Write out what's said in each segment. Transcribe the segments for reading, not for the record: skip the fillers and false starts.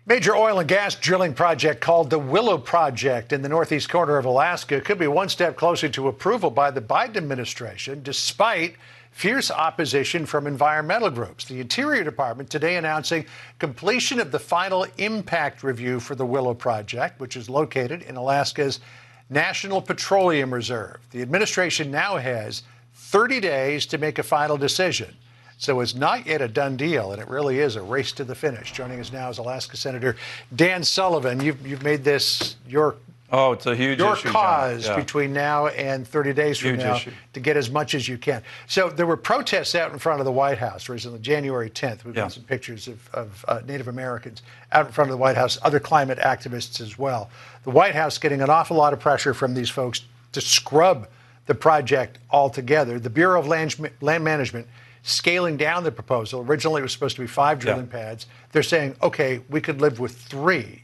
Major oil and gas drilling project called the Willow Project in the northeast corner of Alaska could be one step closer to approval by the Biden administration, despite fierce opposition from environmental groups. The Interior Department today announcing completion of the final impact review for the Willow Project, which is located in Alaska's National Petroleum Reserve. The administration now has 30 days to make a final decision. So it's not yet a done deal, and it really is a race to the finish. Joining us now is Alaska Senator Dan Sullivan. You've made this your it's a huge your issue, cause John. Yeah. between now and 30 days from huge now issue. to get as much as you can. So there were protests out in front of the White House recently, January 10th. We've got some pictures of Native Americans out in front of the White House, other climate activists as well. The White House getting an awful lot of pressure from these folks to scrub the project altogether. The Bureau of Land Management scaling down the proposal. Originally, it was supposed to be 5 drilling pads. They're saying, okay, we could live with 3.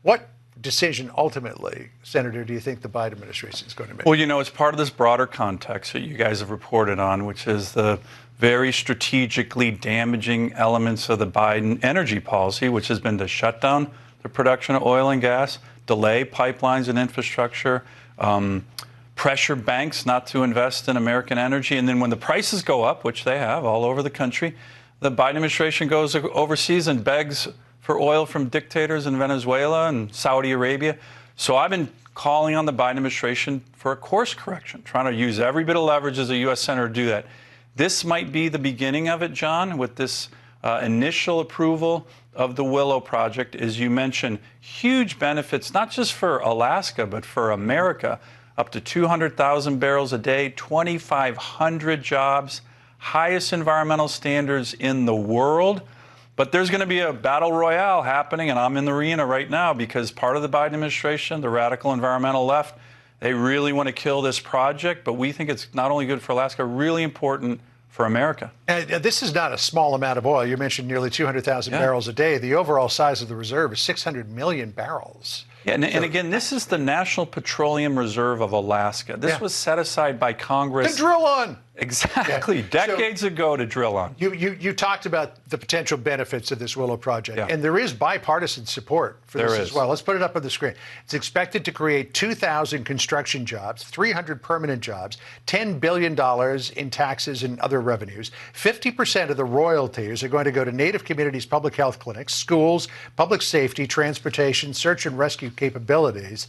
What decision ultimately, Senator, do you think the Biden administration is going to make? Well, it's part of this broader context that you guys have reported on, which is the very strategically damaging elements of the Biden energy policy, which has been to shut down the production of oil and gas, delay pipelines and infrastructure, pressure banks not to invest in American energy. And then when the prices go up, which they have all over the country, the Biden administration goes overseas and begs for oil from dictators in Venezuela and Saudi Arabia. So I've been calling on the Biden administration for a course correction, trying to use every bit of leverage as a U.S. senator to do that. This might be the beginning of it, John, with this initial approval of the Willow Project. As you mentioned, huge benefits, not just for Alaska, but for America. Up to 200,000 barrels a day, 2,500 jobs, highest environmental standards in the world. But there's going to be a battle royale happening, and I'm in the arena right now because part of the Biden administration, the radical environmental left, they really want to kill this project. But we think it's not only good for Alaska, really important for America. And this is not a small amount of oil. You mentioned nearly 200,000 barrels a day. The overall size of the reserve is 600 million barrels. Yeah, and again, this is the National Petroleum Reserve of Alaska. This was set aside by Congress. To drill on. Exactly. Decades ago to drill on. You talked about the potential benefits of this Willow Project, and there is bipartisan support for this as well. Let's put it up on the screen. It's expected to create 2,000 construction jobs, 300 permanent jobs, $10 billion in taxes and other revenues. 50% of the royalties are going to go to Native communities' public health clinics, schools, public safety, transportation, search and rescue capabilities.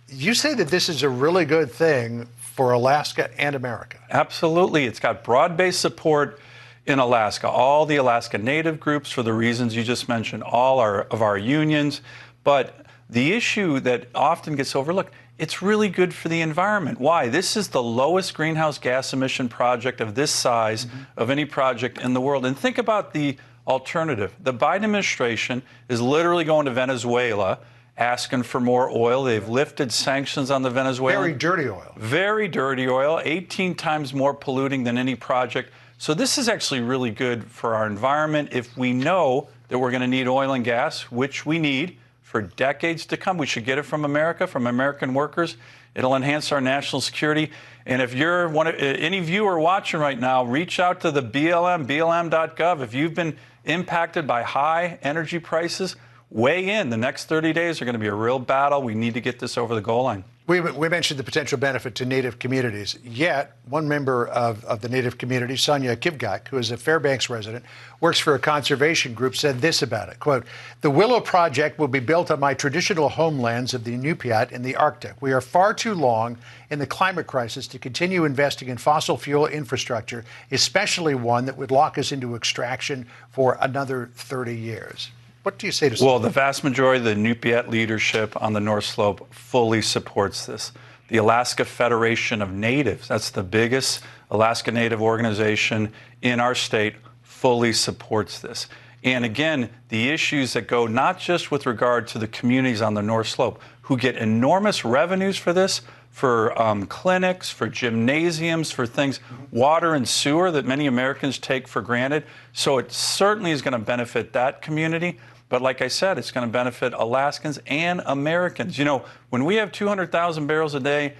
You say that this is a really good thing for Alaska and America. Absolutely. It's got broad-based support in Alaska. All the Alaska Native groups, for the reasons you just mentioned, all of our unions. But the issue that often gets overlooked, it's really good for the environment. Why? This is the lowest greenhouse gas emission project of this size of any project in the world. And think about the alternative. The Biden administration is literally going to Venezuela asking for more oil. They've lifted sanctions on the Venezuelan. Very dirty oil. Very dirty oil, 18 times more polluting than any project. So this is actually really good for our environment. If we know that we're going to need oil and gas, which we need for decades to come, we should get it from America, from American workers. It'll enhance our national security. And if you're any viewer watching right now, reach out to the BLM, blm.gov. If you've been impacted by high energy prices, weigh in. The next 30 days are going to be a real battle. We need to get this over the goal line. We mentioned the potential benefit to Native communities. Yet, one member of the Native community, Sonia Kivgak, who is a Fairbanks resident, works for a conservation group, said this about it, quote, "The Willow Project will be built on my traditional homelands of the Inupiat in the Arctic. We are far too long in the climate crisis to continue investing in fossil fuel infrastructure, especially one that would lock us into extraction for another 30 years. What do you say to Well, the vast majority of the Inupiat leadership on the North Slope fully supports this. The Alaska Federation of Natives, that's the biggest Alaska Native organization in our state, fully supports this. And again, the issues that go not just with regard to the communities on the North Slope, who get enormous revenues for this, for clinics, for gymnasiums, for things, water and sewer that many Americans take for granted. So it certainly is going to benefit that community. But like I said, it's going to benefit Alaskans and Americans. You know, when we have 200,000 barrels a day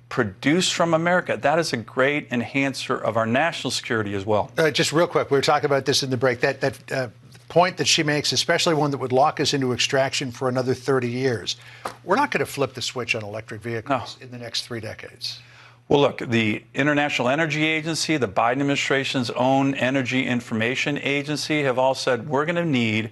produced from America, that is a great enhancer of our national security as well. Just real quick, we were talking about this in the break, that point that she makes, especially one that would lock us into extraction for another 30 years. We're not going to flip the switch on electric vehicles in the next 3 decades. Well, look, the International Energy Agency, the Biden administration's own Energy Information Agency have all said we're going to need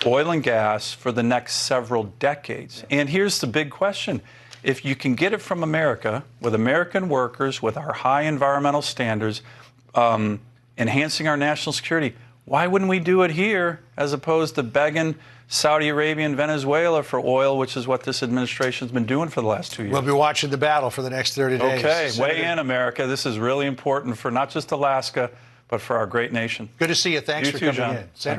oil and gas for the next several decades. And here's the big question. If you can get it from America, with American workers, with our high environmental standards, enhancing our national security, why wouldn't we do it here as opposed to begging Saudi Arabia and Venezuela for oil, which is what this administration's been doing for the last 2 years? We'll be watching the battle for the next 30 days. Okay, weigh in, America. This is really important for not just Alaska, but for our great nation. Good to see you. Thanks for coming in.